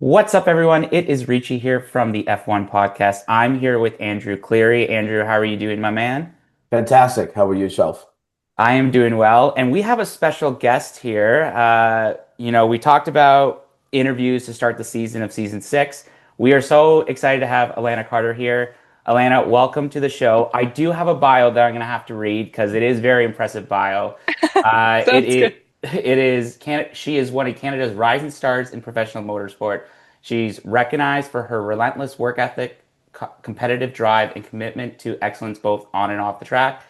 What's up, everyone? It is Richie here from the F1 podcast. I'm here with Andrew Cleary. Andrew, how are you doing, my man? Fantastic. How about yourself? I am doing well, and we have a special guest here. We talked about interviews to start the season of season six. We are so excited to have Alana Carter here. Alana, welcome to the show. I do have a bio that I'm going to have to read because it is very impressive bio. Uh, it, Sounds good. it, it is she is one of Canada's rising stars in professional motorsport. She's recognized for her relentless work ethic, competitive drive, and commitment to excellence both on and off the track.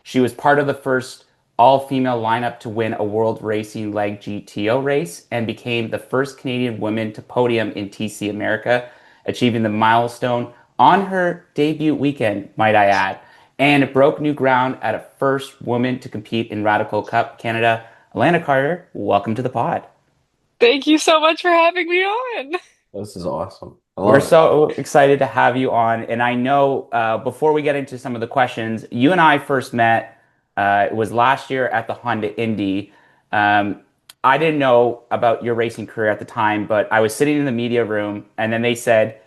She was part of the first all-female lineup to win a World Racing League GTO race and became the first Canadian woman to podium in TC America, achieving the milestone on her debut weekend, might I add, and it broke new ground at a first woman to compete in Radical Cup Canada. Alana Carter, welcome to the pod. Thank you so much for having me on. This is awesome. I We're love it. so excited to have you on. And I know before we get into some of the questions, you and I first met, it was last year at the Honda Indy. Um, I didn't know about your racing career at the time, but I was sitting in the media room and then they said,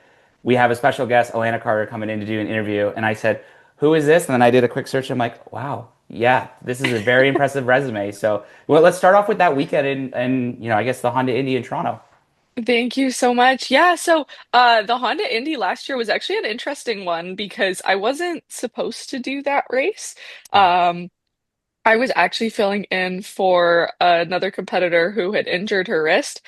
we have a special guest, Alana Carter, coming in to do an interview. And I said, who is this? And then I did a quick search. I'm like, wow, yeah, this is a very impressive resume. So, well, let's start off with that weekend in I guess the Honda Indy in Toronto. Thank you so much. Yeah, so the Honda Indy last year was actually an interesting one because I wasn't supposed to do that race. Um, I was actually filling in for another competitor who had injured her wrist.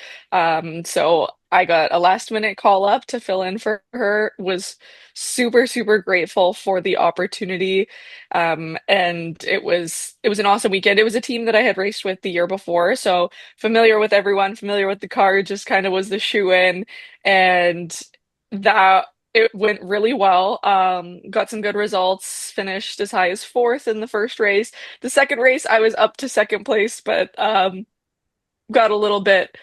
So I got a last minute call up to fill in for her, was super, super grateful for the opportunity. And it was an awesome weekend. It was a team that I had raced with the year before, so familiar with everyone, familiar with the car, just kind of was the shoe in. And that it went really well. Got some good results, finished as high as fourth in the first race. The second race, I was up to second place, but got a little bit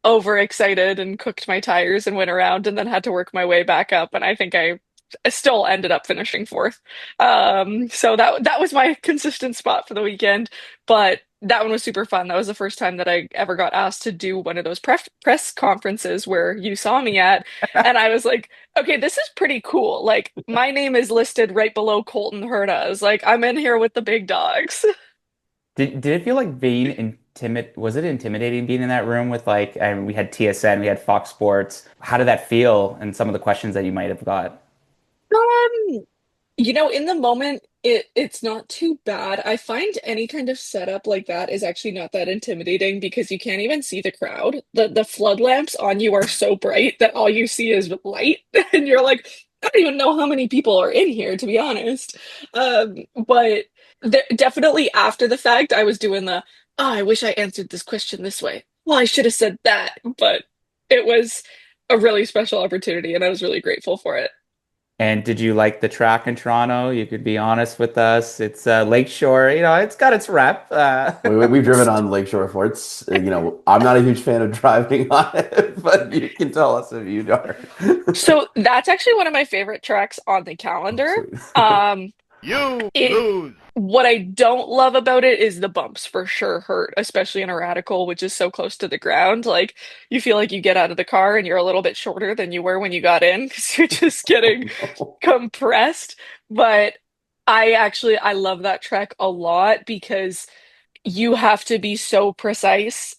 overexcited and cooked my tires and went around and then had to work my way back up. And I think I still ended up finishing fourth. So that was my consistent spot for the weekend. But that one was super fun. That was the first time that I ever got asked to do one of those press conferences where you saw me at. And I was like, okay, this is pretty cool. Like, my name is listed right below Colton Herta. I was like, I'm in here with the big dogs. Did it feel like being was it intimidating being in that room with like, and we had TSN, we had Fox Sports. How did that feel? And some of the questions that you might have got. Um, in the moment, it's not too bad. I find any kind of setup like that is actually not that intimidating because you can't even see the crowd. The flood lamps on you are so bright that all you see is light, and you're like, I don't even know how many people are in here, to be honest. But definitely after the fact, I was doing oh, I wish I answered this question this way. Well, I should have said that, but it was a really special opportunity, and I was really grateful for it. And did you like the track in Toronto? You could be honest with us. It's Lakeshore, it's got its rep. We've driven on Lakeshore Forts. I'm not a huge fan of driving on it, but you can tell us if you are. So that's actually one of my favorite tracks on the Oh, calendar. sweet. Um, You it lose. what I don't love about it is the bumps for sure hurt, especially in a radical, which is so close to the ground. Like, you feel like you get out of the car and you're a little bit shorter than you were when you got in because you're just Oh, getting no. compressed. But I love that track a lot because you have to be so precise.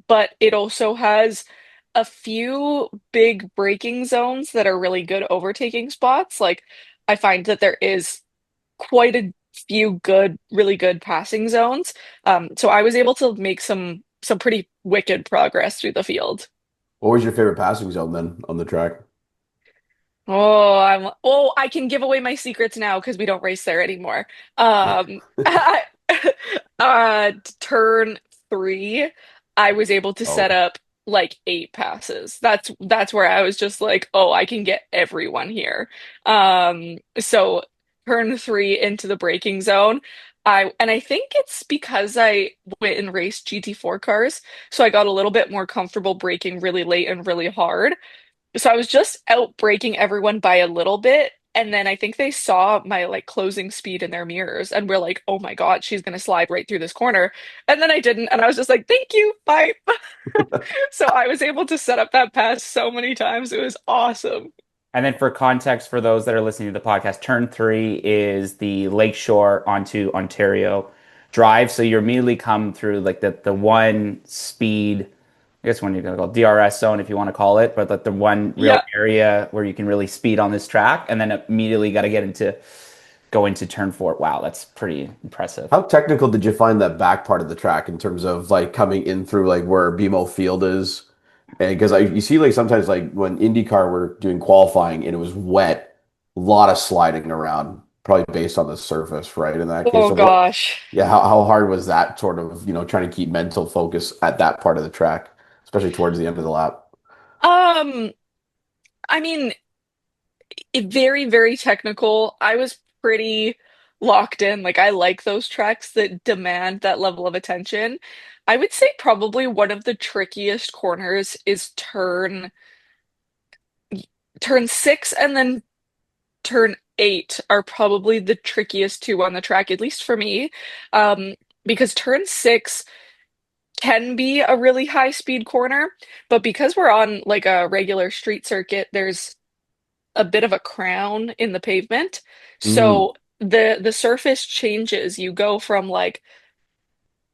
But it also has a few big braking zones that are really good overtaking spots. Like, I find that there is quite a few really good passing zones. So I was able to make some pretty wicked progress through the field. What was your favorite passing zone then on the track? I can give away my secrets now because we don't race there anymore. Um, Turn three, I was able to set Oh, up like eight passes. That's where I was just like, oh, I can get everyone here. So turn three into the braking zone. I think it's because I went and raced GT4 cars, so I got a little bit more comfortable braking really late and really hard. So I was just out braking everyone by a little bit, And then I think they saw my like closing speed in their mirrors and were like, oh my God, she's gonna slide right through this corner. And then I didn't. And I was just like, thank you, bye. So I was able to set up that pass so many times. It was awesome. And then for context, for those that are listening to the podcast, turn three is the Lakeshore onto Ontario drive. So you immediately come through like the one speed, I guess when you're gonna call it DRS zone if you want to call it, but like the one real Yeah. area where you can really speed on this track, and then immediately got to go into turn four. Wow, that's pretty impressive. How technical did you find that back part of the track in terms of like coming in through like where BMO Field is? And because you see like sometimes like when IndyCar were doing qualifying and it was wet, a lot of sliding around, probably based on the surface, right? In that case, Oh so what? gosh. Yeah, how hard was that sort of, trying to keep mental focus at that part of the track, especially towards the end of the lap? Um, I mean, very, very technical. I was pretty locked in. Like I like those tracks that demand that level of attention. I would say probably one of the trickiest corners is turn six and then turn eight are probably the trickiest two on the track, at least for me. Um, because turn six can be a really high speed corner, but because we're on like a regular street circuit, there's a bit of a crown in the pavement. Mm, So the surface changes. You go from like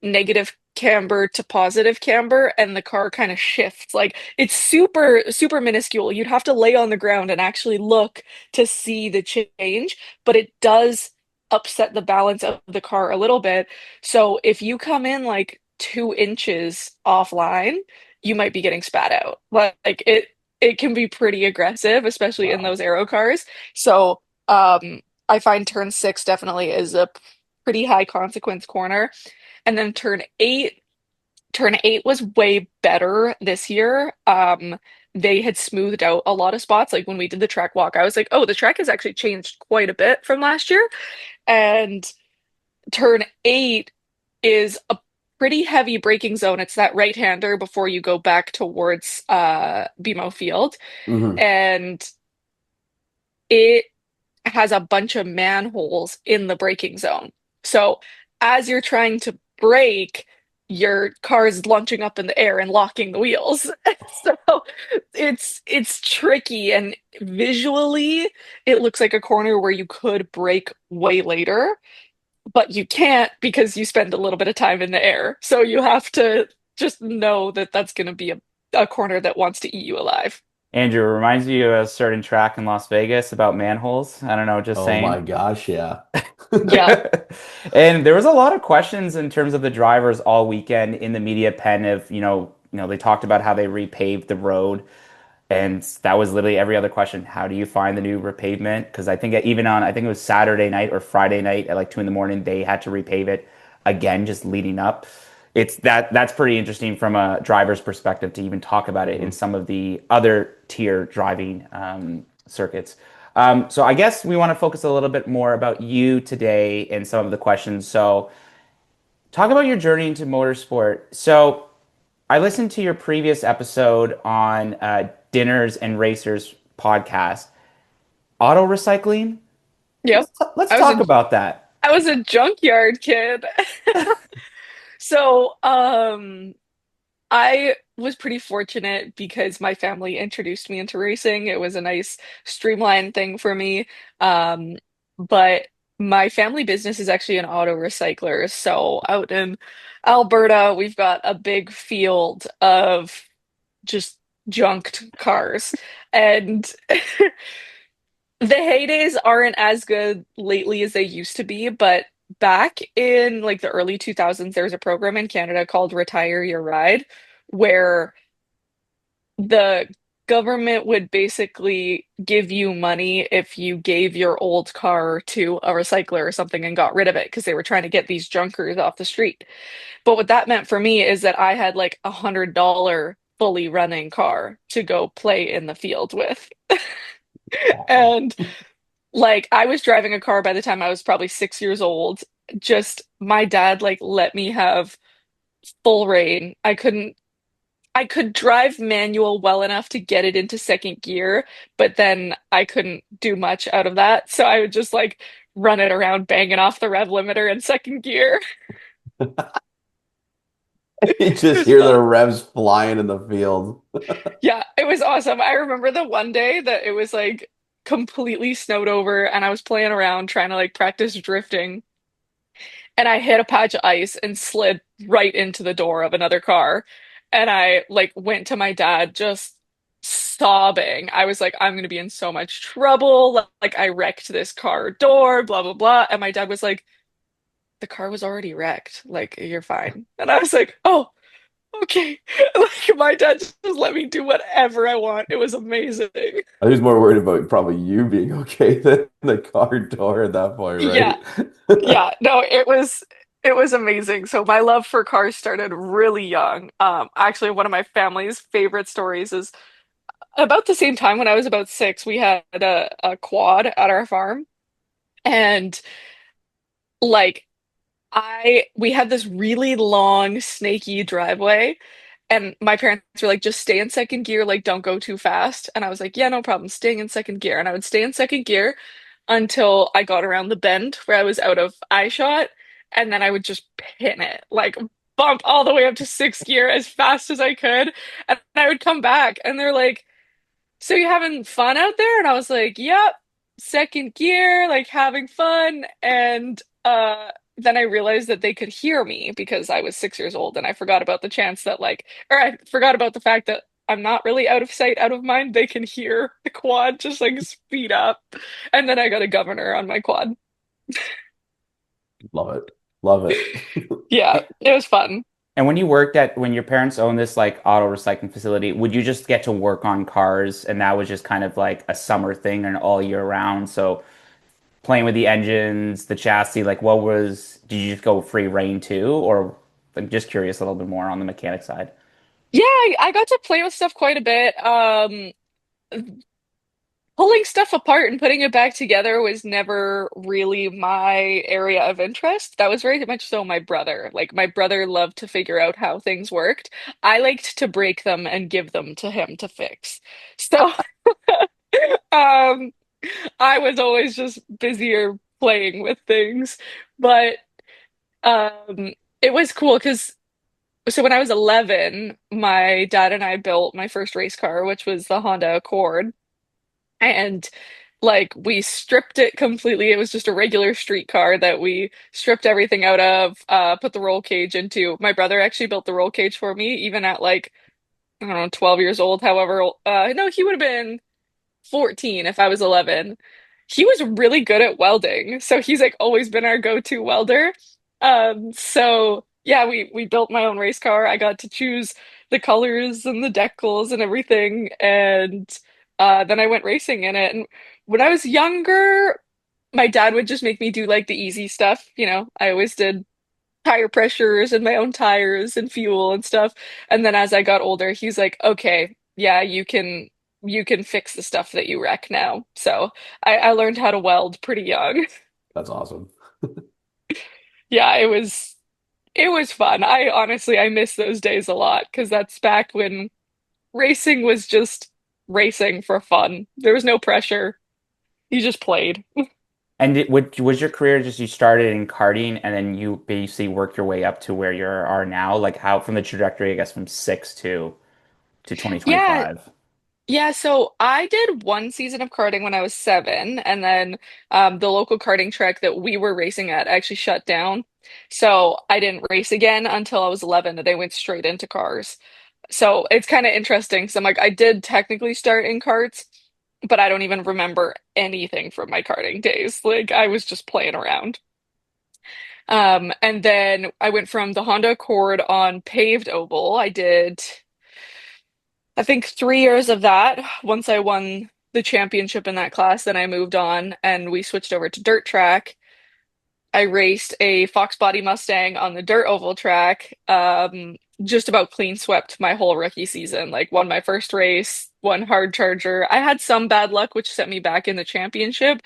negative camber to positive camber and the car kind of shifts. Like it's super, super minuscule. You'd have to lay on the ground and actually look to see the change, but it does upset the balance of the car a little bit. So if you come in like 2 inches offline, you might be getting spat out. Like it can be pretty aggressive, especially in wow. those aero cars. So I find turn six definitely is a pretty high consequence corner. And then turn eight was way better this year. They had smoothed out a lot of spots. Like when we did the track walk, I was like, oh, the track has actually changed quite a bit from last year. And turn eight is a pretty heavy braking zone. It's that right-hander before you go back towards BMO Field. Hmm. And it has a bunch of manholes in the braking zone. So as you're trying to brake, your car is launching up in the air and locking the wheels. So it's tricky and visually it looks like a corner where you could brake way later, but you can't because you spend a little bit of time in the air. So you have to just know that that's going to be a corner that wants to eat you alive. Andrew, it reminds you of a certain track in Las Vegas about manholes. I don't know, just Oh saying. my gosh, yeah. Yeah. And there was a lot of questions in terms of the drivers all weekend in the media pen of, they talked about how they repaved the road. And that was literally every other question. How do you find the new repavement? Because I think even on, I think it was Saturday night or Friday night at like 2 in the morning, they had to repave it again, just leading up. That's pretty interesting from a driver's perspective to even talk about it in Mhm. some of the other tier driving circuits. So I guess we want to focus a little bit more about you today and some of the questions. So talk about your journey into motorsport. So I listened to your previous episode on Dinners and Racers podcast. Auto recycling. Yep. Let's I was talk a about that. I was a junkyard kid. So, I was pretty fortunate because my family introduced me into racing. It was a nice streamlined thing for me. Um, but my family business is actually an auto recycler. So out in Alberta, we've got a big field of just junked cars. And the heydays aren't as good lately as they used to be, but back in like the early 2000s, there was a program in Canada called Retire Your Ride, where the government would basically give you money if you gave your old car to a recycler or something and got rid of it because they were trying to get these junkers off the street. But what that meant for me is that I had like $100 fully running car to go play in the field with. Awesome. And like I was driving a car by the time I was probably 6 years old. Just my dad like let me have full reign. I could drive manual well enough to get it into second gear, but then I couldn't do much out of that. So I would just like run it around banging off the rev limiter in second gear. You It just was hear the fun. revs flying in the field. Yeah, it was awesome. I remember the one day that it was like completely snowed over and I was playing around trying to like practice drifting and I hit a patch of ice and slid right into the door of another car. And I like went to my dad just sobbing. I was like, I'm gonna be in so much trouble. Like I wrecked this car door, blah blah blah. And my dad was like, the car was already wrecked. Like you're fine. And I was like, oh, okay. Like my dad just let me do whatever I want. It was amazing. I was more worried about probably you being okay than the car door at that point, Yeah, right? yeah. No, it was amazing. So my love for cars started really young. Actually, one of my family's favorite stories is about the same time when I was about 6, we had a quad at our farm, and like we had this really long, snaky driveway. And my parents were like, just stay in second gear, like don't go too fast. And I was like, yeah, no problem, staying in second gear. And I would stay in second gear until I got around the bend where I was out of eye shot. And then I would just pin it, like bump all the way up to sixth gear as fast as I could. And I would come back and they're like, so you having fun out there? And I was like, yep, second gear, like having fun. And then I realized that they could hear me because I was 6 years old and I forgot about the chance that like, or I forgot about the fact that I'm not really out of sight, out of mind. They can hear the quad just like speed up. And then I got a governor on my quad. Love it. Love it. Yeah, it was fun. And when your parents owned this like auto recycling facility, would you just get to work on cars and that was just kind of like a summer thing and all year round? So playing with the engines, the chassis, like did you just go free reign too? Or I'm just curious a little bit more on the mechanic side. Yeah, I got to play with stuff quite a bit. Pulling stuff apart and putting it back together was never really my area of interest. That was very much so my brother. Like my brother loved to figure out how things worked. I liked to break them and give them to him to fix. So, um, I was always just busier playing with things. But it was cool because so when I was 11, my dad and I built my first race car, which was the Honda Accord. And like we stripped it completely. It was just a regular street car that we stripped everything out of, put the roll cage into. My brother actually built the roll cage for me, even at like, I don't know, 12 years old. However, no, he would have been 14 if I was 11. He was really good at welding. So he's like always been our go-to welder. So yeah, we built my own race car. I got to choose the colors and the decals and everything. And then I went racing in it. And when I was younger, my dad would just make me do like the easy stuff. I always did tire pressures and my own tires and fuel and stuff. And then as I got older, he's like, okay, yeah, you can fix the stuff that you wreck now. So I learned how to weld pretty young. That's awesome. Yeah, it was fun. I miss those days a lot because that's back when racing was just racing for fun. There was no pressure. You just played. And was your career just you started in karting and then you basically worked your way up to where you are now? Like how from the trajectory, I guess, from six to Yeah, 2025. yeah, so I did one season of karting when I was 7, and then the local karting track that we were racing at actually shut down. So I didn't race again until I was 11, and they went straight into cars. So it's kind of interesting. So I'm like, I did technically start in karts, but I don't even remember anything from my karting days. Like I was just playing around. And then I went from the Honda Accord on paved oval. I did. I think 3 years of that. Once I won the championship in that class, then I moved on and we switched over to dirt track. I raced a Fox Body Mustang on the dirt oval track. Just about clean swept my whole rookie season. Like won my first race, won hard charger. I had some bad luck, which set me back in the championship,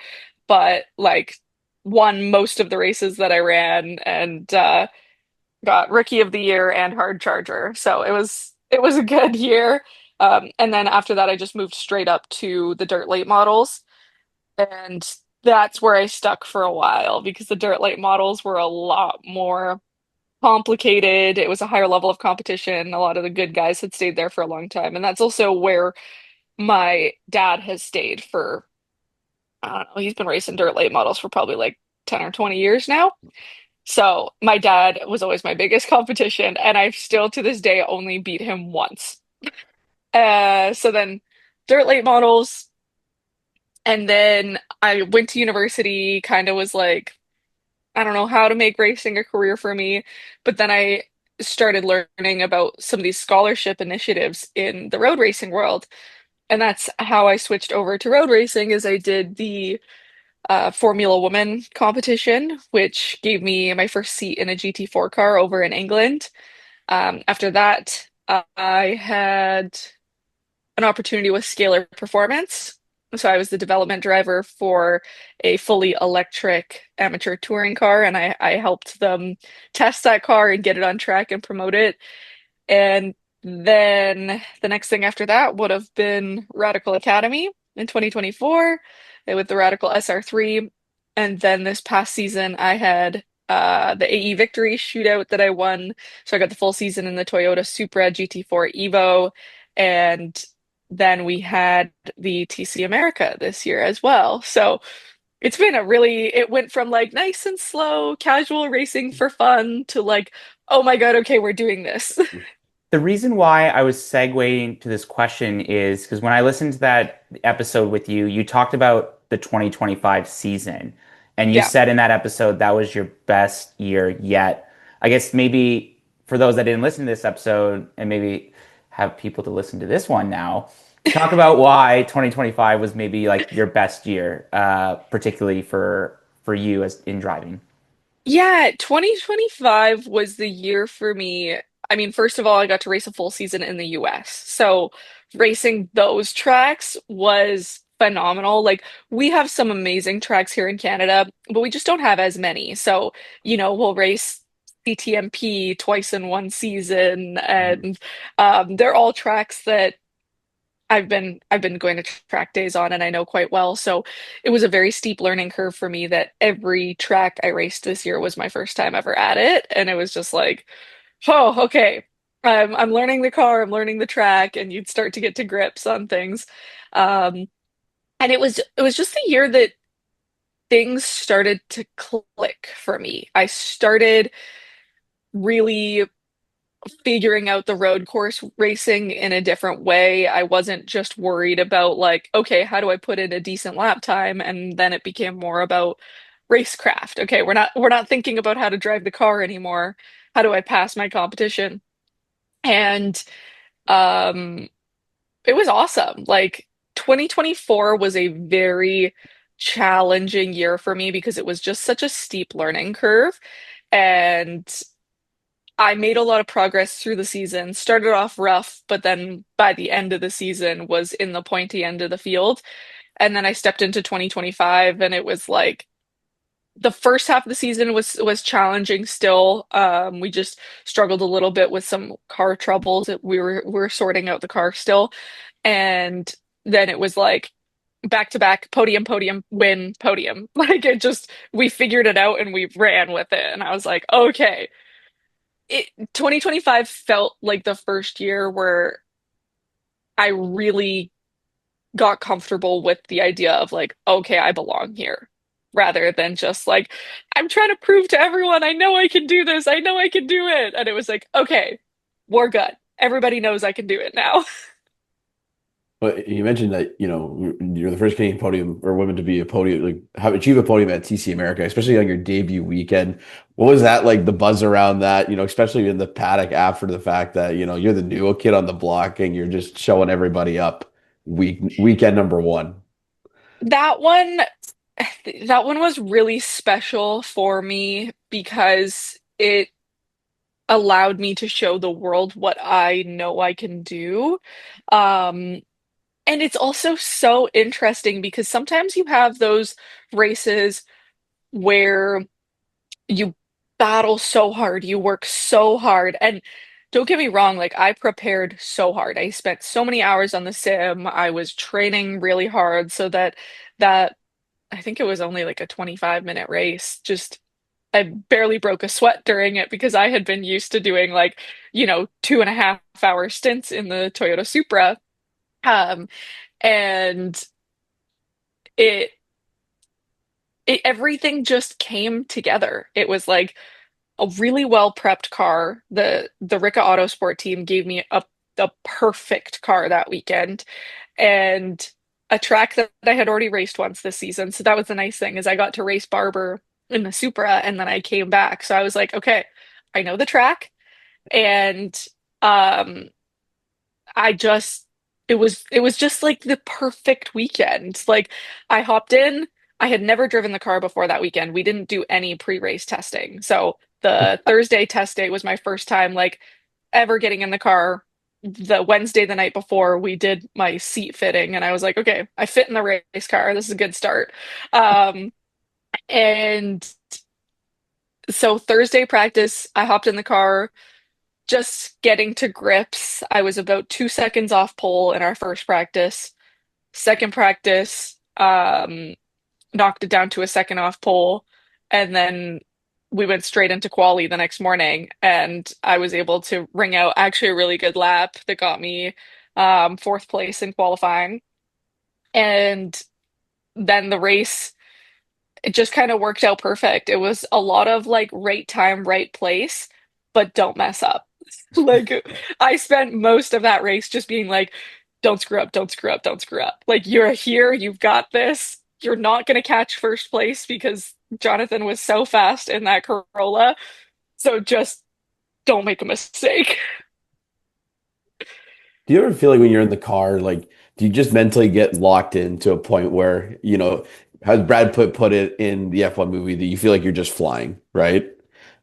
but like won most of the races that I ran and got rookie of the year and hard charger. So it was a good year. And then after that, I just moved straight up to the dirt late models. And that's where I stuck for a while because the dirt late models were a lot more complicated. It was a higher level of competition. A lot of the good guys had stayed there for a long time. And that's also where my dad has stayed for, I don't know, he's been racing dirt late models for probably like 10 or 20 years now. So my dad was always my biggest competition, and I've still to this day only beat him once. So then dirt late models, and then I went to university, kind of was like, I don't know how to make racing a career for me. But then I started learning about some of these scholarship initiatives in the road racing world. And that's how I switched over to road racing is I did the Formula Woman competition, which gave me my first seat in a GT4 car over in England. After that, I had an opportunity with Scalar Performance. So I was the development driver for a fully electric amateur touring car, and I helped them test that car and get it on track and promote it. And then the next thing after that would have been Radical Academy in 2024 with the Radical SR3. And then this past season, I had the AE Victory shootout that I won. So I got the full season in the Toyota Supra GT4 Evo. And then we had the TC America this year as well. So it's been a really, it went from like nice and slow, casual racing for fun to like, oh my God, okay, we're doing this. The reason why I was segueing to this question is because when I listened to that episode with you, you talked about the 2025 season, and you Yeah. said in that episode that was your best year yet. I guess maybe for those that didn't listen to this episode and maybe have people to listen to this one now, talk about why 2025 was maybe like your best year, particularly for you as in driving. Yeah, 2025 was the year for me. I mean, first of all, I got to race a full season in the US. So racing those tracks was phenomenal. Like we have some amazing tracks here in Canada, but we just don't have as many. So, we'll race CTMP twice in one season Mhm. and they're all tracks that I've been going to track days on and I know quite well. So it was a very steep learning curve for me that every track I raced this year was my first time ever at it. And it was just like, oh, okay. I'm learning the car, I'm learning the track, and you'd start to get to grips on things. Um, and it was just the year that things started to click for me. I started really figuring out the road course racing in a different way. I wasn't just worried about like, okay, how do I put in a decent lap time? And then it became more about racecraft. Okay, we're not thinking about how to drive the car anymore. How do I pass my competition? And um it was awesome. Like 2024 was a very challenging year for me because it was just such a steep learning curve. And I made a lot of progress through the season. Started off rough, but then by the end of the season was in the pointy end of the field. And then I stepped into 2025 and it was like the first half of the season was challenging still. We just struggled a little bit with some car troubles. We were sorting out the car still. And then it was like back to back podium, podium, win, podium. Like it just we figured it out and we ran with it. And I was like, okay it 2025 felt like the first year where I really got comfortable with the idea of like, okay, I belong here, rather than just like, I'm trying to prove to everyone I know I can do this, I know I can do it. And it was like, okay, we're good. Everybody knows I can do it now. But you mentioned that, you're the first Canadian podium or woman to be a podium, like have achieve a podium at TC America, especially on your debut weekend. What was that like, the buzz around that, especially in the paddock after the fact that, you're the new kid on the block and you're just showing everybody up weekend number one. That one, that one was really special for me because it allowed me to show the world what I know I can do. Um, And it's also so interesting because sometimes you have those races where you battle so hard, you work so hard, and don't get me wrong, like I prepared so hard. I spent so many hours on the sim. I was training really hard so that I think it was only like a 25-minute race. Just I barely broke a sweat during it because I had been used to doing like, 2.5 hour stints in the Toyota Supra. Um, and it everything just came together. It was like a really well prepped car. The Ricca Autosport team gave me a perfect car that weekend and a track that I had already raced once this season. So that was the nice thing is I got to race Barber in the Supra and then I came back. So I was like, okay, I know the track and um I just it was just like the perfect weekend. Like I hopped in, I had never driven the car before that weekend. We didn't do any pre-race testing. So the Thursday test day was my first time like ever getting in the car. The Wednesday the night before we did my seat fitting and I was like, okay, I fit in the race car. This is a good start. Um and so Thursday practice, I hopped in the car just getting to grips. I was about 2 seconds off pole in our first practice. Second practice, knocked it down to a second off pole, and then we went straight into quali the next morning, and I was able to ring out actually a really good lap that got me fourth place in qualifying. And then the race, it just kind of worked out perfect. It was a lot of like right time, right place, but don't mess up. Like I spent most of that race just being like, don't screw up, don't screw up, don't screw up. Like you're here, you've got this. You're not going to catch first place because Jonathan was so fast in that Corolla. So just don't make a mistake. Do you ever feel like when you're in the car, like, do you just mentally get locked into a point where, as Brad put it in the F1 movie, that you feel like you're just flying, right?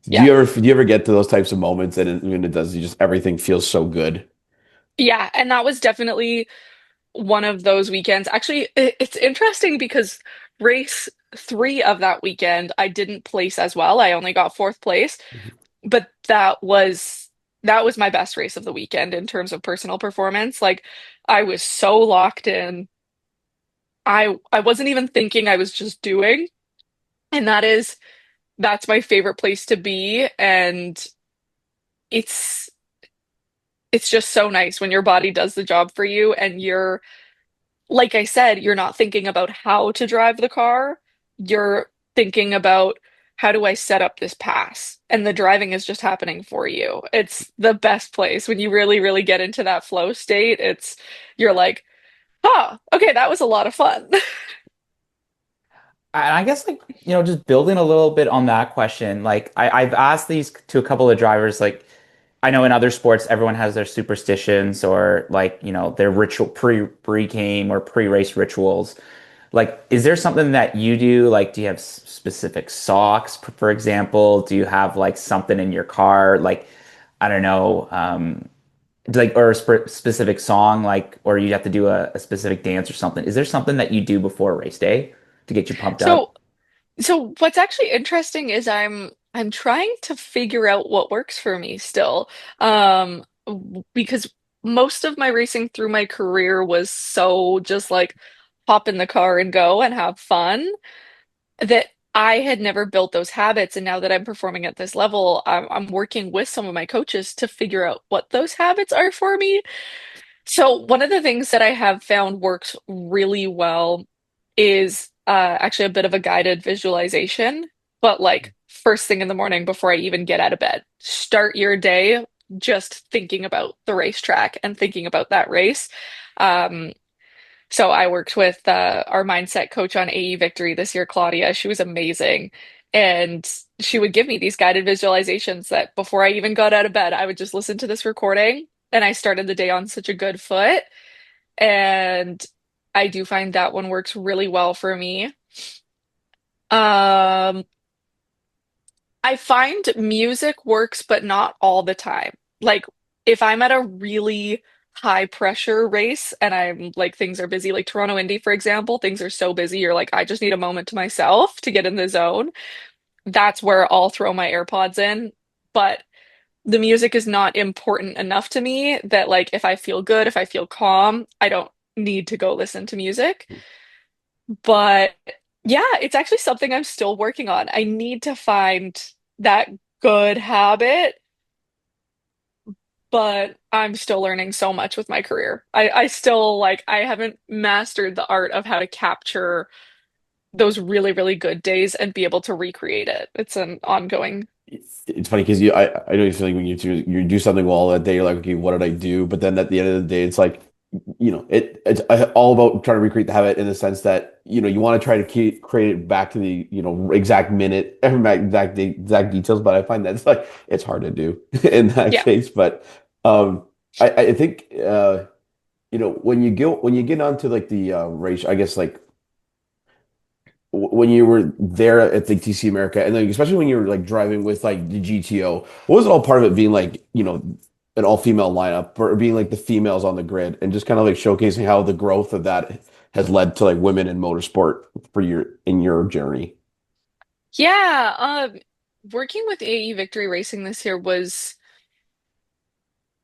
Do Yeah. you ever get to those types of moments and when it does, you just everything feels so good? Yeah, and that was definitely one of those weekends. Actually, it's interesting because race three of that weekend, I didn't place as well. I only got fourth place, but that was my best race of the weekend in terms of personal performance. Like I was so locked in. I wasn't even thinking, I was just doing. And that's my favorite place to be. And it's it's just so nice when your body does the job for you and you're like I said, you're not thinking about how to drive the car. You're thinking about how do I set up this pass? And the driving is just happening for you. It's the best place when you really, really get into that flow state. You're like, oh, okay, that was a lot of fun. And I guess like, just building a little bit on that question, like I've asked these to a couple of drivers, like I know in other sports everyone has their superstitions or like, their ritual pre-game or pre-race rituals. Like, is there something that you do? Like, do you have specific socks, for example? Do you have like something in your car? Like, I don't know, like, or a specific song, like, or you have to do a specific dance or something. Is there something that you do before race day to get you pumped up? So So what's actually interesting is I'm trying to figure out what works for me still. Because most of my racing through my career was so just like hop in the car and go and have fun that I had never built those habits. And now that I'm performing at this level, I'm working with some of my coaches to figure out what those habits are for me. So one of the things that I have found works really well is actually a bit of a guided visualization, but like first thing in the morning before I even get out of bed. Start your day just thinking about the racetrack and thinking about that race. Um, so I worked with our mindset coach on AE Victory this year, Claudia. She was amazing. And she would give me these guided visualizations that before I even got out of bed, I would just listen to this recording and I started the day on such a good foot. And I do find that one works really well for me. Um, I find music works, but not all the time. Like if I'm at a really high pressure race and I'm like things are busy, like Toronto Indy, for example, things are so busy, you're like, I just need a moment to myself to get in the zone. That's where I'll throw my AirPods in. But the music is not important enough to me that like if I feel good, if I feel calm, I don't need to go listen to music. But yeah, it's actually something I'm still working on. I need to find that good habit, but I'm still learning so much with my career. I still like I haven't mastered the art of how to capture those really, really good days and be able to recreate it. It's an ongoing. It's funny because I know you feel like when you do something well that day, you're like, okay, what did I do? But then at the end of the day, it's like, it's all about trying to recreate the habit in the sense that, you want to try to create it back to the, exact minute, exact details. But I find that it's hard to do in that Yeah. case. But um, I think, when you get onto like the race, I guess like when you were there at the TC America, and then especially when you were like driving with like the GTO, what was it all part of it being like, an all-female lineup or being like the females on the grid and just kind of like showcasing how the growth of that has led to like women in motorsport for your journey? Yeah. Working with AE Victory Racing this year was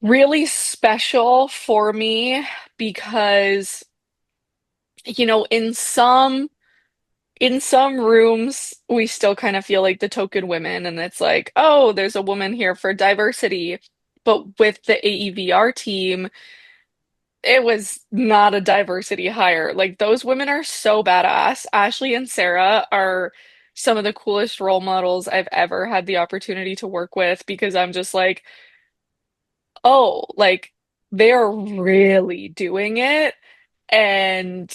really special for me because, in some rooms we still kind of feel like the token women and it's like, oh, there's a woman here for diversity. But with the AEVR team, it was not a diversity hire. Like those women are so badass. Ashley and Sarah are some of the coolest role models I've ever had the opportunity to work with because I'm just like, oh, like they're really doing it. And,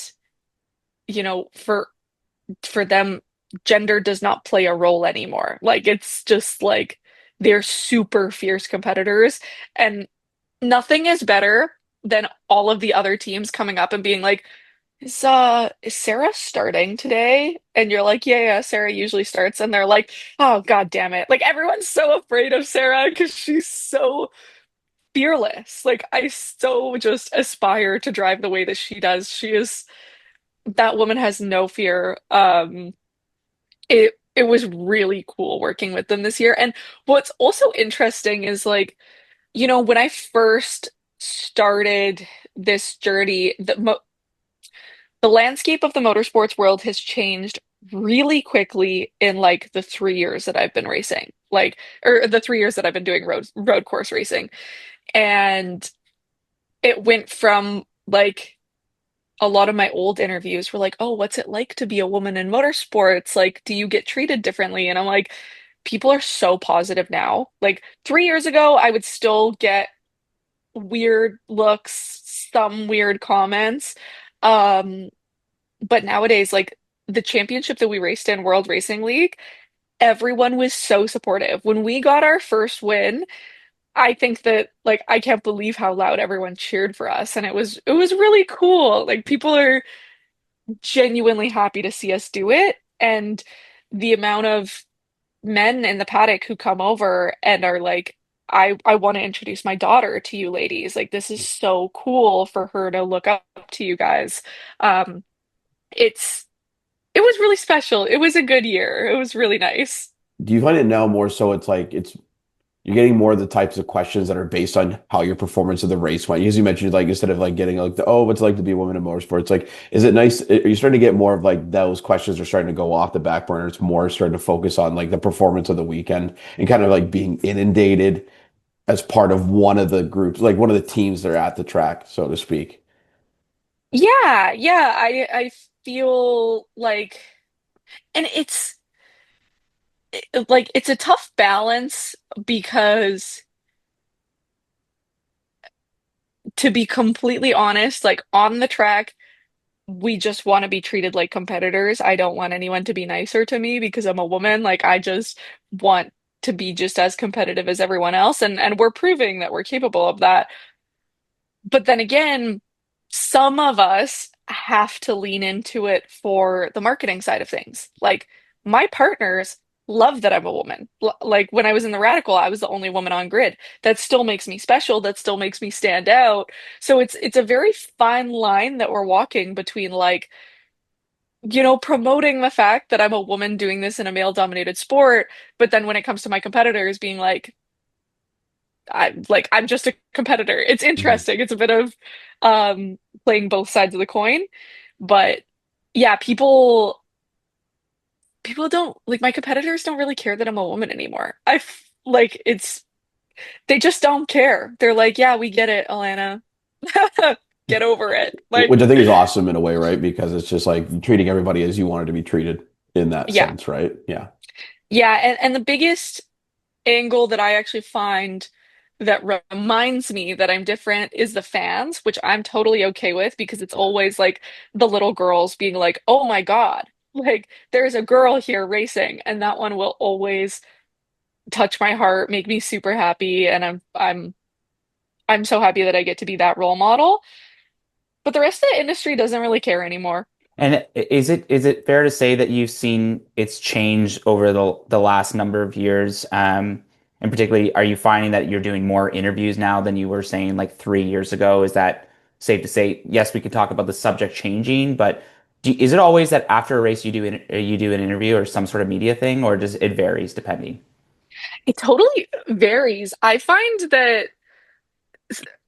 for them, gender does not play a role anymore. Like it's just like they're super fierce competitors, and nothing is better than all of the other teams coming up and being like, is Sarah starting today? And you're like, yeah, yeah, Sarah usually starts. And they're like, oh, God damn it. Like everyone's so afraid of Sarah because she's so fearless. Like I so just aspire to drive the way that she does. That woman has no fear. It was really cool working with them this year. And what's also interesting is like, when I first started this journey, the landscape of the motorsports world has changed really quickly in like the 3 years that I've been racing, like, or the 3 years that I've been doing road course racing. And it went from like a lot of my old interviews were like, oh, what's it like to be a woman in motorsports? Like, do you get treated differently? And I'm like, people are so positive now. Like 3 years ago, I would still get weird looks, some weird comments. Um, but nowadays, like the championship that we raced in, World Racing League, everyone was so supportive. When we got our first win, I think that like I can't believe how loud everyone cheered for us. And it was really cool. Like people are genuinely happy to see us do it. And the amount of men in the paddock who come over and are like, I want to introduce my daughter to you ladies. Like this is so cool for her to look up to you guys. Um, it's it was really special. It was a good year. It was really nice. Do you find it now more so it's like you're getting more of the types of questions that are based on how your performance of the race went? As you mentioned, like instead of like getting like what's it like to be a woman in motorsports? Like, is it nice? Are you starting to get more of like those questions are starting to go off the back burner? It's more starting to focus on like the performance of the weekend and kind of like being inundated as part of one of the groups, like one of the teams that are at the track, so to speak. Yeah, yeah. I feel like, and it's a tough balance because, to be completely honest, like on the track, we just want to be treated like competitors. I don't want anyone to be nicer to me because I'm a woman. Like I just want to be just as competitive as everyone else, and we're proving that we're capable of that. But then again, some of us have to lean into it for the marketing side of things. Like my partners love that I'm a woman. Like when I was in the Radical, I was the only woman on grid. That still makes me special. That still makes me stand out. So it's a very fine line that we're walking between like, promoting the fact that I'm a woman doing this in a male-dominated sport, but then when it comes to my competitors being like, I'm just a competitor. It's Mhm. interesting. It's a bit of playing both sides of the coin. But yeah, people don't like my competitors don't really care that I'm a woman anymore. Like it's they just don't care. They're like, "Yeah, we get it, Alana. Get over it." Like, Which I think is awesome in a way, right? Because it's just like treating everybody as you wanted to be treated in that yeah. sense, right? Yeah. Yeah, and the biggest angle that I actually find that reminds me that I'm different is the fans, which I'm totally okay with because it's Yeah. always like the little girls being like, "Oh my God, like there's a girl here racing," and that one will always touch my heart, make me super happy, and I'm so happy that I get to be that role model. But the rest of the industry doesn't really care anymore. And is it fair to say that you've seen its change over the last number of years? And particularly, are you finding that you're doing more interviews now than you were saying like 3 years ago? Is that safe to say? Yes, we could talk about the subject changing, but is it always that after a race you do an interview or some sort of media thing, or does it varies depending? It totally varies. I find that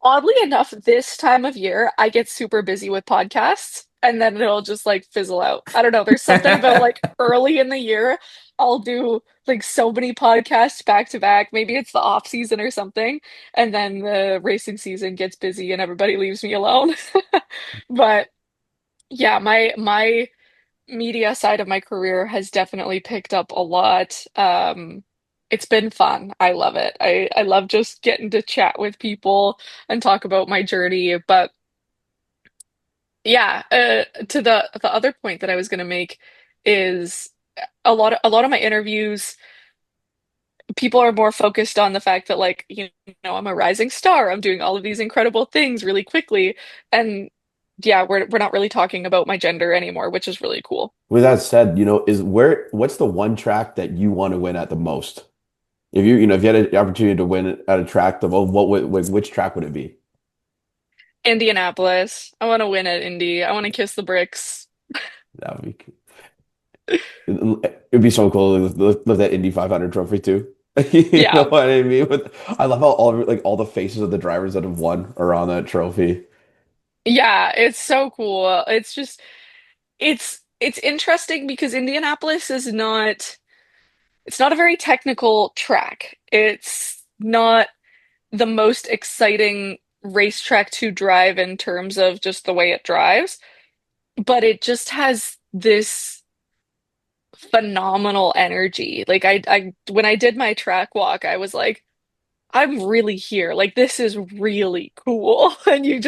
oddly enough, this time of year, I get super busy with podcasts and then it'll just like fizzle out. I don't know. There's something about like early in the year, I'll do like so many podcasts back to back. Maybe it's the off season or something. And then the racing season gets busy and everybody leaves me alone. But yeah, my media side of my career has definitely picked up a lot. It's been fun. I love it. I love just getting to chat with people and talk about my journey. But yeah, to the other point that I was going to make is a lot of my interviews, people are more focused on the fact that like, I'm a rising star. I'm doing all of these incredible things really quickly. And yeah, we're not really talking about my gender anymore, which is really cool. With that said, what's the one track that you want to win at the most? If you had an opportunity to win at a track, which track would it be? Indianapolis. I want to win at Indy. I want to kiss the bricks. That would be it'd be so cool to lift that Indy 500 trophy too. You know Yeah. what I mean? I love how all the faces of the drivers that have won are on that trophy. Yeah, it's so cool. It's just it's interesting because Indianapolis is not it's not a very technical track. It's not the most exciting racetrack to drive in terms of just the way it drives, but it just has this phenomenal energy. Like I when I did my track walk, I was like, I'm really here. Like this is really cool. And you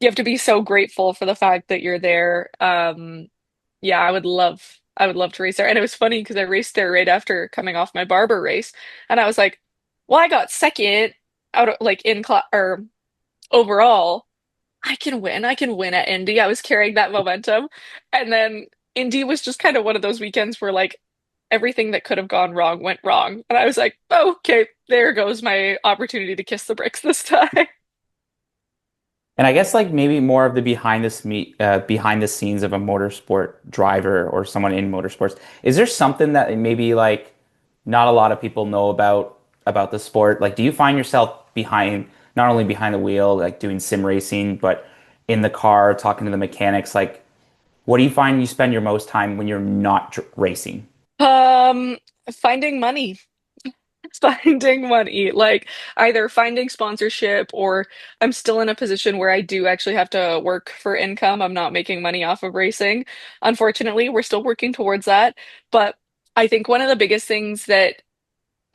have to be so grateful for the fact that you're there. Yeah, I would love to race there. And it was funny because I raced there right after coming off my barber race, and I was like, well, I got second out of like in class or overall. I can win. I can win at Indy. I was carrying that momentum. And then Indy was just kind of one of those weekends where like everything that could have gone wrong went wrong. And I was like, oh, okay, there goes my opportunity to kiss the bricks this time. And I guess like maybe more of the behind the scenes of a motorsport driver or someone in motorsports. Is there something that maybe like not a lot of people know about the sport? Like, do you find yourself behind not only behind the wheel, like doing sim racing, but in the car talking to the mechanics? Like, what do you find you spend your most time when you're not racing? Um, Finding money. Finding money, like either finding sponsorship or I'm still in a position where I do actually have to work for income. I'm not making money off of racing. Unfortunately, we're still working towards that. But I think one of the biggest things that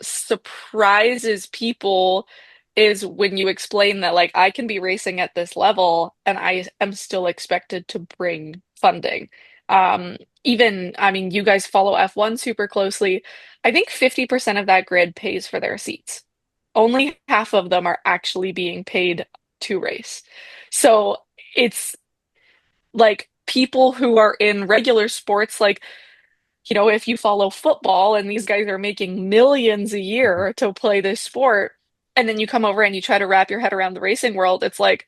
surprises people is when you explain that like I can be racing at this level and I am still expected to bring funding. Even, I mean, you guys follow F1 super closely. I think 50% of that grid pays for their seats. Only half of them are actually being paid to race. So it's like people who are in regular sports, like if you follow football and these guys are making millions a year to play this sport, and then you come over and you try to wrap your head around the racing world, it's like,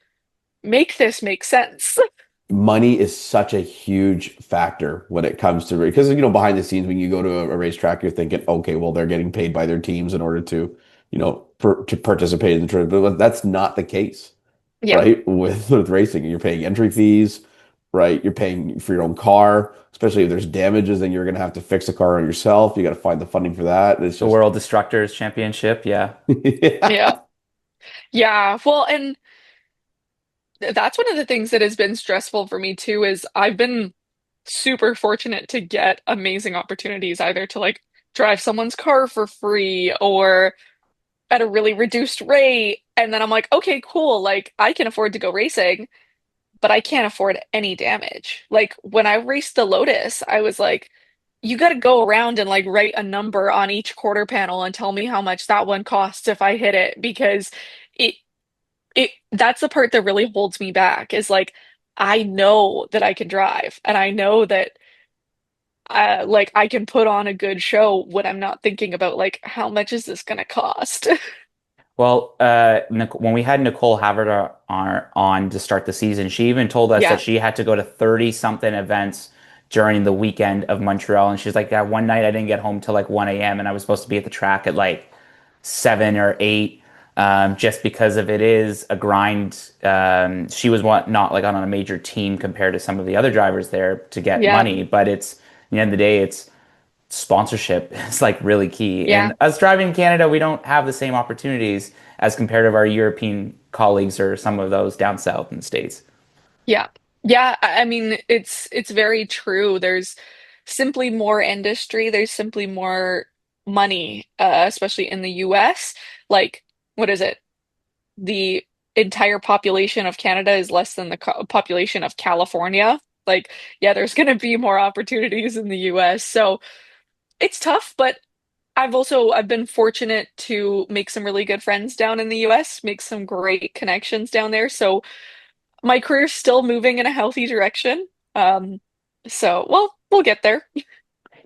make this make sense. Money is such a huge factor when it comes to because behind the scenes when you go to a racetrack, you're thinking, okay, well, they're getting paid by their teams in order to, to participate in the tournament. But that's not the case, Yeah. right? With racing, you're paying entry fees, right? You're paying for your own car, especially if there's damages, then you're gonna have to fix the car on yourself. You got to find the funding for that. It's The just World Destructors Championship, yeah. Yeah. yeah. Yeah. Well, and that's one of the things that has been stressful for me too is I've been super fortunate to get amazing opportunities either to like drive someone's car for free or at a really reduced rate. And then I'm like, okay, cool. Like I can afford to go racing, but I can't afford any damage. Like when I raced the Lotus, I was like, you got to go around and like write a number on each quarter panel and tell me how much that one costs if I hit it because it that's the part that really holds me back is like I know that I can drive and I know that like I can put on a good show when I'm not thinking about like how much is this gonna cost? Well, when we had Nicole Havard on to start the season, she even told us that Yeah, she had to go to 30 something events during the weekend of Montreal. And she's like, yeah, one night I didn't get home till like 1 a.m. and I was supposed to be at the track at like 7 or 8, just because of it is a grind. She was not like on a major team compared to some of the other drivers there to get yeah, money, but it's at the end of the day, it's sponsorship is like really key. yeah, And us driving in Canada, we don't have the same opportunities as compared to our European colleagues or some of those down south in the States. yeah. Yeah, I mean it's very true. There's simply more industry, there's simply more money, especially in the US. Like, what is it? The entire population of Canada is less than the population of California. Like, yeah, there's going to be more opportunities in the US. So it's tough, but I've been fortunate to make some really good friends down in the US, make some great connections down there. So my career's still moving in a healthy direction. Um, so well, we'll get there.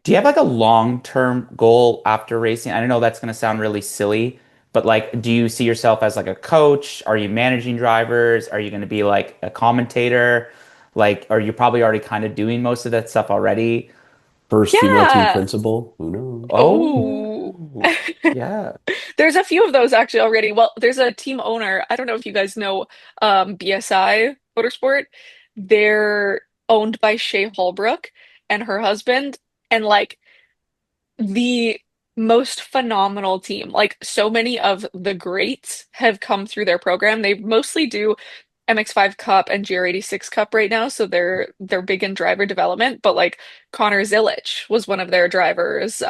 Do you have like a long-term goal after racing? I know that's going to sound really silly, but like, do you see yourself as like a coach? Are you managing drivers? Are you going to be like a commentator? Like, are you probably already kind of doing most of that stuff already? First female team Yeah. principal. Who knows? Oh. Oh, yeah. There's a few of those actually already. Well, there's a team owner. I don't know if you guys know BSI Motorsport. They're owned by Shay Holbrook and her husband, and like the most phenomenal team. Like so many of the greats have come through their program. They mostly do MX5 Cup and GR86 Cup right now, so they're big in driver development. But like Connor Zilic was one of their drivers.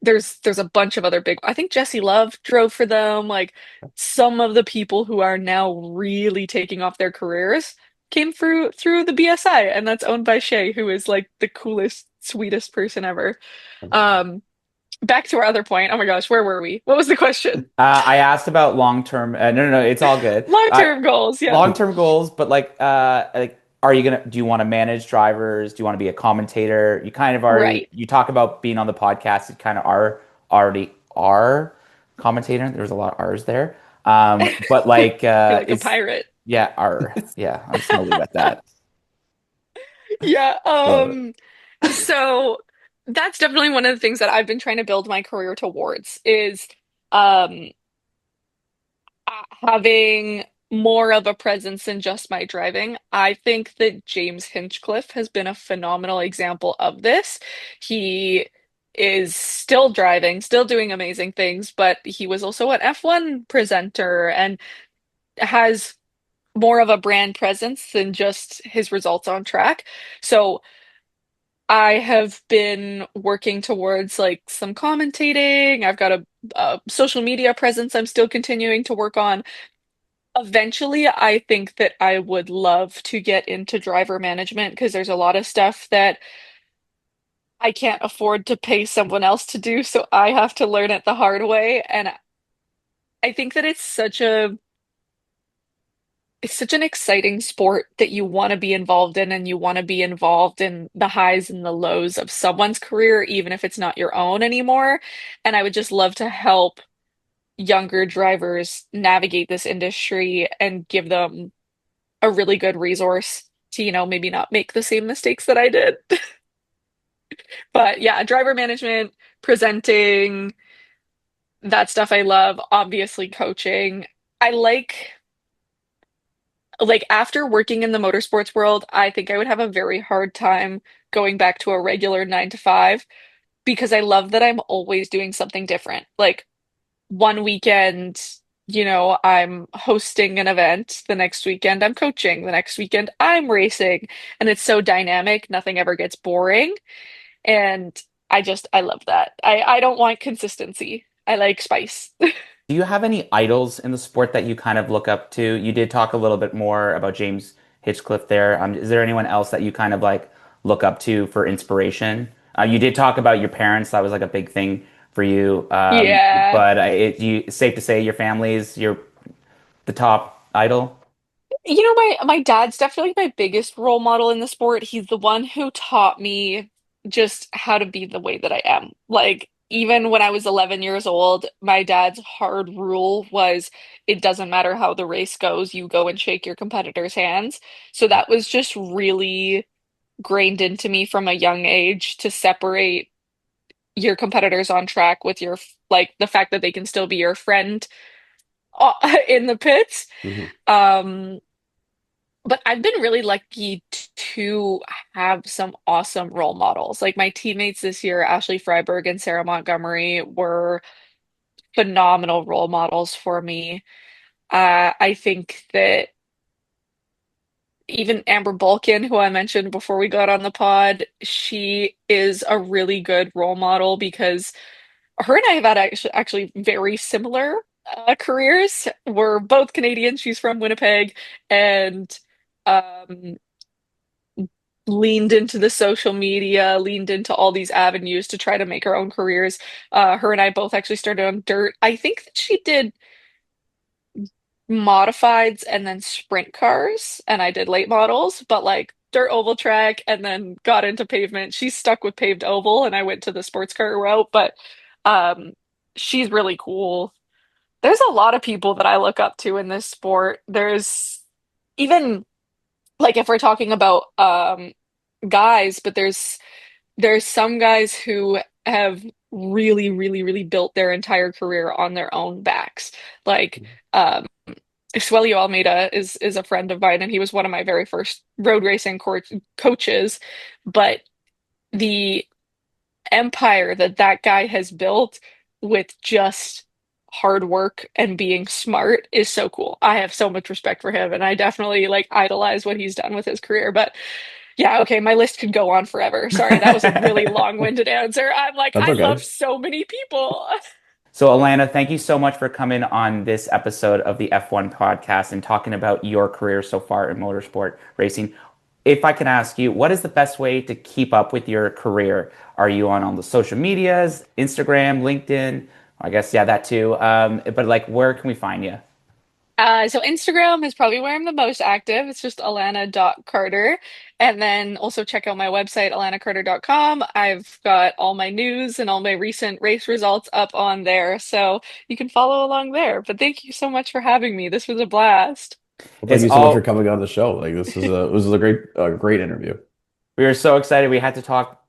There's a bunch of other big. I think Jesse Love drove for them. Like some of the people who are now really taking off their careers came through the BSI, and that's owned by Shay, who is like the coolest, sweetest person ever. Um, Back to our other point. Oh my gosh, where were we? What was the question? I asked about long-term. No, no, no, it's all good. Long-term goals, yeah. Long-term goals, but like, are you gonna? Do you want to manage drivers? Do you want to be a commentator? You kind of already. Right. You talk about being on the podcast. You kind of already are commentator. There's a lot of R's there. But like, You're like a is pirate. yeah, R. Yeah, I'm just gonna leave it at that. Yeah. Love it. So that's definitely one of the things that I've been trying to build my career towards is um having more of a presence than just my driving. I think that James Hinchcliffe has been a phenomenal example of this. He is still driving, still doing amazing things, but he was also an F1 presenter and has more of a brand presence than just his results on track. So I have been working towards like some commentating. I've got a social media presence I'm still continuing to work on. Eventually, I think that I would love to get into driver management because there's a lot of stuff that I can't afford to pay someone else to do, so I have to learn it the hard way. And I think that it's such an exciting sport that you want to be involved in and you want to be involved in the highs and the lows of someone's career, even if it's not your own anymore. And I would just love to help younger drivers navigate this industry and give them a really good resource to, maybe not make the same mistakes that I did. But yeah, driver management, presenting, that stuff I love. Obviously, coaching. I like after working in the motorsports world, I think I would have a very hard time going back to a regular 9 to 5 because I love that I'm always doing something different. Like one weekend, I'm hosting an event. The next weekend, I'm coaching. The next weekend, I'm racing. And it's so dynamic. Nothing ever gets boring. And I love that. I don't want consistency. I like spice. Do you have any idols in the sport that you kind of look up to? You did talk a little bit more about James Hitchcliff there. Is there anyone else that you kind of like look up to for inspiration? You did talk about your parents. That was like a big thing for you. Yeah. But it's safe to say your family is the top idol. My dad's definitely my biggest role model in the sport. He's the one who taught me just how to be the way that I am. Like even when I was 11 years old, my dad's hard rule was it doesn't matter how the race goes, you go and shake your competitor's hands. So that was just really grained into me from a young age to separate your competitors on track with your like the fact that they can still be your friend in the pits. Mhm. Um But I've been really lucky to have some awesome role models. Like my teammates this year, Ashley Freiberg and Sarah Montgomery, were phenomenal role models for me. I think that even Amber Balkin, who I mentioned before we got on the pod, she is a really good role model because her and I have had actually very similar careers. We're both Canadian. She's from Winnipeg, and um, leaned into the social media, leaned into all these avenues to try to make her own careers. Her and I both actually started on dirt. I think that she did modifieds and then sprint cars, and I did late models, but like dirt oval track and then got into pavement. She's stuck with paved oval, and I went to the sports car route, but um, she's really cool. There's a lot of people that I look up to in this sport. There's even like if we're talking about guys, but there's some guys who have really, really, really built their entire career on their own backs. Like um Suelio Almeida is a friend of mine, and he was one of my very first road racing coaches. But the empire that that guy has built with just hard work and being smart is so cool. I have so much respect for him, and I definitely like idolize what he's done with his career. But yeah, okay, my list could go on forever. Sorry, that was a really long-winded answer. I'm like, That's I love okay. so many people. So, Alana, thank you so much for coming on this episode of the F1 podcast and talking about your career so far in motorsport racing. If I can ask you, what is the best way to keep up with your career? Are you on all the social medias, Instagram, LinkedIn? I guess, yeah, that too. But like, where can we find you? So Instagram is probably where I'm the most active. It's just alana.carter. And then also check out my website, alanacarter.com. I've got all my news and all my recent race results up on there. So you can follow along there. But thank you so much for having me. This was a blast. Well, thank It's you so much for all coming on the show. Like this is a great interview. We were so excited. We had to talk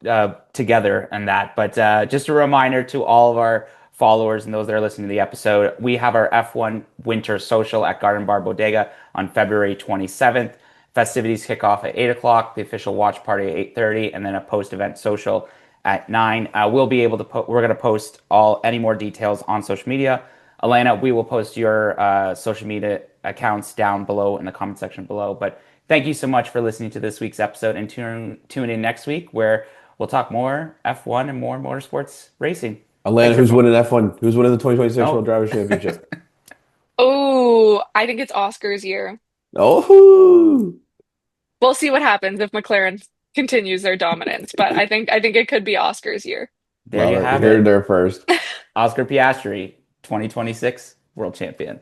together and that. But just a reminder to all of our followers and those that are listening to the episode, we have our F1 Winter Social at Garden Bar Bodega on February 27th. Festivities kick off at 8 o'clock, the official watch party at 8:30, and then a post-event social at 9. We'll be able to we're going to post any more details on social media. Elena, we will post your social media accounts down below in the comment section below. But thank you so much for listening to this week's episode, and tune in next week where we'll talk more F1 and more motorsports racing. Atlanta, Thanks for who's winning F1? Who's winning the 2026 World oh Drivers' Championship? Oh, I think it's Oscar's year. Oh, We'll see what happens if McLaren continues their dominance, but I think it could be Oscar's year. there you love it. You have heard it it. there first. Oscar Piastri, 2026 world champion.